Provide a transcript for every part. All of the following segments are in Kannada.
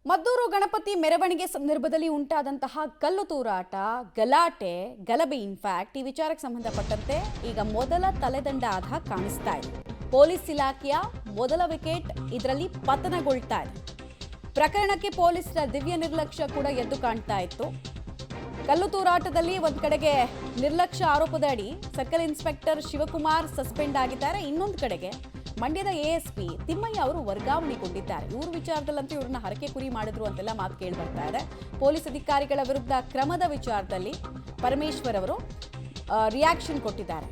ಮದ್ದೂರು ಗಣಪತಿ ಮೆರವಣಿಗೆ ಸಂದರ್ಭದಲ್ಲಿ ಉಂಟಾದಂತಹ ಕಲ್ಲು ತೂರಾಟ, ಗಲಾಟೆ, ಗಲಭೆ ಇನ್ಫ್ಯಾಕ್ಟ್ ಈ ವಿಚಾರಕ್ಕೆ ಸಂಬಂಧಪಟ್ಟಂತೆ ಈಗ ಮೊದಲ ತಲೆದಂಡ ಆದ ಕಾಣಿಸ್ತಾ ಇದೆ. ಪೊಲೀಸ್ ಇಲಾಖೆಯ ಮೊದಲ ವಿಕೆಟ್ ಇದರಲ್ಲಿ ಪತನಗೊಳ್ತಾ ಇದೆ. ಪ್ರಕರಣಕ್ಕೆ ಪೊಲೀಸರ ದಿವ್ಯ ನಿರ್ಲಕ್ಷ್ಯ ಕೂಡ ಎದ್ದು ಕಾಣ್ತಾ ಇತ್ತು. ಕಲ್ಲು ತೂರಾಟದಲ್ಲಿ ಒಂದು ಕಡೆಗೆ ನಿರ್ಲಕ್ಷ್ಯ ಆರೋಪದ ಅಡಿ ಸರ್ಕಲ್ ಇನ್ಸ್ಪೆಕ್ಟರ್ ಶಿವಕುಮಾರ್ ಸಸ್ಪೆಂಡ್ ಆಗಿದ್ದಾರೆ. ಇನ್ನೊಂದು ಕಡೆಗೆ ಮಂಡ್ಯದ ಎಎಸ್ಪಿ ತಿಮ್ಮಯ್ಯ ಅವರು ವರ್ಗಾವಣೆಗೊಂಡಿದ್ದಾರೆ. ಇವರು ವಿಚಾರದಲ್ಲಂತೂ ಇವರನ್ನ ಹರಕೆ ಕುರಿ ಮಾಡಿದ್ರು ಅಂತೆಲ್ಲ ಮಾತು ಕೇಳಿ ಬರ್ತಾ ಇದೆ. ಪೊಲೀಸ್ ಅಧಿಕಾರಿಗಳ ವಿರುದ್ಧ ಕ್ರಮದ ವಿಚಾರದಲ್ಲಿ ಪರಮೇಶ್ವರ್ ಅವರು ರಿಯಾಕ್ಷನ್ ಕೊಟ್ಟಿದ್ದಾರೆ.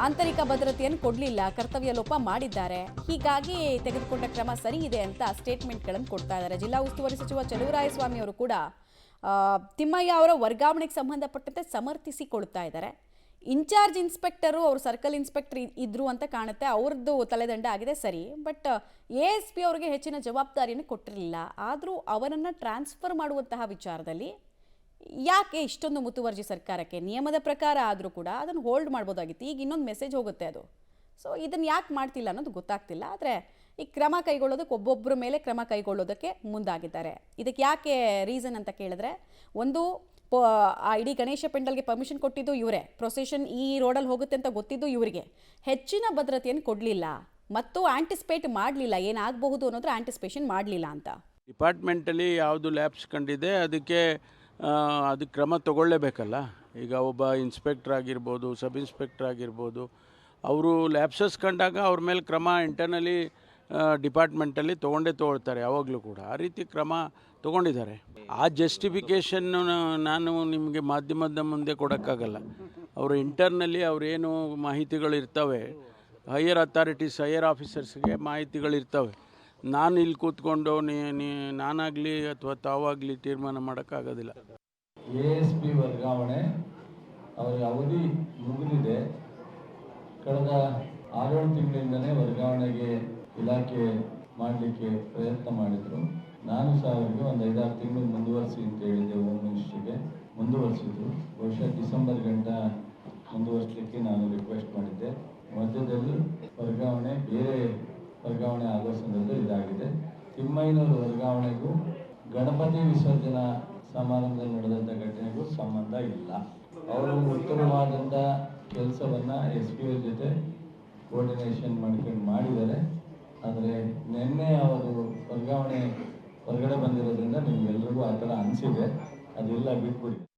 ಆಂತರಿಕ ಭದ್ರತೆಯನ್ನು ಕೊಡಲಿಲ್ಲ, ಕರ್ತವ್ಯ ಲೋಪ ಮಾಡಿದ್ದಾರೆ, ಹೀಗಾಗಿ ತೆಗೆದುಕೊಂಡ ಕ್ರಮ ಸರಿ ಇದೆ ಅಂತ ಸ್ಟೇಟ್ಮೆಂಟ್ಗಳನ್ನು ಕೊಡ್ತಾ ಇದ್ದಾರೆ. ಜಿಲ್ಲಾ ಉಸ್ತುವಾರಿ ಸಚಿವ ಚಲುವರಾಯಸ್ವಾಮಿ ಅವರು ಕೂಡ ತಿಮ್ಮಯ್ಯ ಅವರ ವರ್ಗಾವಣೆಗೆ ಸಂಬಂಧಪಟ್ಟಂತೆ ಸಮರ್ಥಿಸಿಕೊಳ್ತಾ ಇದ್ದಾರೆ. ಇನ್ಚಾರ್ಜ್ ಇನ್ಸ್ಪೆಕ್ಟರು ಅವರು ಸರ್ಕಲ್ ಇನ್ಸ್ಪೆಕ್ಟರ್ ಇದ್ರು ಅಂತ ಕಾಣುತ್ತೆ, ಅವ್ರದ್ದು ತಲೆದಂಡ ಆಗಿದೆ ಸರಿ. ಬಟ್ ಎಎಸ್ಪಿ ಅವರಿಗೆ ಹೆಚ್ಚಿನ ಜವಾಬ್ದಾರಿಯನ್ನು ಕೊಟ್ಟಿರಲಿಲ್ಲ. ಆದರೂ ಅವರನ್ನು ಟ್ರಾನ್ಸ್ಫರ್ ಮಾಡುವಂತಹ ವಿಚಾರದಲ್ಲಿ ಯಾಕೆ ಇಷ್ಟೊಂದು ಮುತುವರ್ಜಿ ಸರ್ಕಾರಕ್ಕೆ? ನಿಯಮದ ಪ್ರಕಾರ ಆದರೂ ಕೂಡ ಅದನ್ನು ಹೋಲ್ಡ್ ಮಾಡ್ಬೋದಾಗಿತ್ತು. ಈಗ ಇನ್ನೊಂದು ಮೆಸೇಜ್ ಹೋಗುತ್ತೆ ಅದು. ಸೊ ಇದನ್ನು ಯಾಕೆ ಮಾಡ್ತಿಲ್ಲ ಅನ್ನೋದು ಗೊತ್ತಾಗ್ತಿಲ್ಲ. ಆದರೆ ಈ ಕ್ರಮ ಕೈಗೊಳ್ಳೋದಕ್ಕೆ ಒಬ್ಬೊಬ್ಬರ ಮೇಲೆ ಕ್ರಮ ಕೈಗೊಳ್ಳೋದಕ್ಕೆ ಮುಂದಾಗಿದ್ದಾರೆ. ಇದಕ್ಕೆ ಯಾಕೆ ರೀಸನ್ ಅಂತ ಕೇಳಿದ್ರೆ, ಒಂದು ಆ ಇಡೀ ಗಣೇಶ ಪೆಂಡಲ್ಗೆ ಪರ್ಮಿಷನ್ ಕೊಟ್ಟಿದ್ದು ಇವರೇ, ಪ್ರೊಸೆಷನ್ ಈ ರೋಡಲ್ಲಿ ಹೋಗುತ್ತೆ ಅಂತ ಗೊತ್ತಿದ್ದು ಇವರಿಗೆ, ಹೆಚ್ಚಿನ ಭದ್ರತೆಯನ್ನು ಕೊಡಲಿಲ್ಲ ಮತ್ತು ಆಂಟಿಸಿಪೇಟ್ ಮಾಡಲಿಲ್ಲ, ಏನಾಗಬಹುದು ಅನ್ನೋದ್ರ ಆಂಟಿಸಿಪೇಷನ್ ಮಾಡಲಿಲ್ಲ ಅಂತ. ಡಿಪಾರ್ಟ್ಮೆಂಟಲ್ಲಿ ಯಾವುದು ಲ್ಯಾಬ್ಸ್ ಕಂಡಿದೆ ಅದಕ್ಕೆ ಕ್ರಮ ತಗೊಳ್ಳೇಬೇಕಲ್ಲ. ಈಗ ಒಬ್ಬ ಇನ್ಸ್ಪೆಕ್ಟರ್ ಆಗಿರ್ಬೋದು, ಸಬ್ ಇನ್ಸ್ಪೆಕ್ಟರ್ ಆಗಿರ್ಬೋದು, ಅವರು ಲ್ಯಾಬ್ಸಸ್ ಕಂಡಾಗ ಅವ್ರ ಮೇಲೆ ಕ್ರಮ ಇಂಟರ್ನಲಿ ಡಿಪಾರ್ಟ್ಮೆಂಟಲ್ಲಿ ತೊಗೊಳ್ತಾರೆ ಯಾವಾಗಲೂ ಕೂಡ. ಆ ರೀತಿ ಕ್ರಮ ತೊಗೊಂಡಿದ್ದಾರೆ. ಆ ಜಸ್ಟಿಫಿಕೇಷನ್ನು ನಾನು ನಿಮಗೆ ಮಾಧ್ಯಮದ ಮುಂದೆ ಕೊಡೋಕ್ಕಾಗಲ್ಲ. ಅವರು ಇಂಟರ್ನಲ್ಲಿ ಅವರೇನು ಮಾಹಿತಿಗಳು ಇರ್ತವೆ, ಹೈಯರ್ ಅಥಾರಿಟೀಸ್, ಹೈಯರ್ ಆಫೀಸರ್ಸ್ಗೆ ಮಾಹಿತಿಗಳಿರ್ತವೆ. ನಾನು ಇಲ್ಲಿ ಕೂತ್ಕೊಂಡು ನಾನಾಗಲಿ ಅಥವಾ ತಾವಾಗಲಿ ತೀರ್ಮಾನ ಮಾಡೋಕ್ಕಾಗೋದಿಲ್ಲ. ಎಎಸ್ಪಿ ವರ್ಗಾವಣೆ ಅವರ ಅವಧಿ ಮುಗಿದಿದೆ. ಕಳೆದ 6-7 ತಿಂಗಳಿಂದಲೇ ವರ್ಗಾವಣೆಗೆ ಇಲಾಖೆ ಮಾಡಲಿಕ್ಕೆ ಪ್ರಯತ್ನ ಮಾಡಿದರು. ನಾನು ಸಹ ಅವರಿಗೆ ಒಂದು 5-6 ತಿಂಗಳು ಮುಂದುವರಿಸಿ ಅಂತ ಹೇಳಿದ್ದೆ. ಹೋಮ್ ಮಿನಿಸ್ಟ್ರಿಗೆ ಮುಂದುವರಿಸಿದ್ರು. ಬಹುಶಃ ಡಿಸೆಂಬರ್ ಗಂಟ ಮುಂದುವರಿಸಲಿಕ್ಕೆ ನಾನು ರಿಕ್ವೆಸ್ಟ್ ಮಾಡಿದ್ದೆ. ಮಧ್ಯದಲ್ಲಿ ಬೇರೆ ವರ್ಗಾವಣೆ ಆಗೋ ಸಂದರ್ಭದಲ್ಲಿ ಇದಾಗಿದೆ. ತಿಮ್ಮಯ್ಯನವರ ವರ್ಗಾವಣೆಗೂ ಗಣಪತಿ ವಿಸರ್ಜನಾ ಸಮಾರಂಭದಲ್ಲಿ ನಡೆದಂಥ ಘಟನೆಗೂ ಸಂಬಂಧ ಇಲ್ಲ. ಅವರು ಉತ್ತಮವಾದಂಥ ಕೆಲಸವನ್ನು SP ಜೊತೆ ಕೋರ್ಡಿನೇಷನ್ ಮಾಡ್ಕೊಂಡು ಮಾಡಿದ್ದಾರೆ. ಆದರೆ ನಿನ್ನೆ ಅವರು ಹೊರಗಡೆ ಬಂದಿರೋದ್ರಿಂದ ನಿಮಗೆಲ್ಲರಿಗೂ ಆ ಥರ ಅನಿಸಿದೆ. ಅದೆಲ್ಲ ಬಿಟ್ಬಿಡಿ.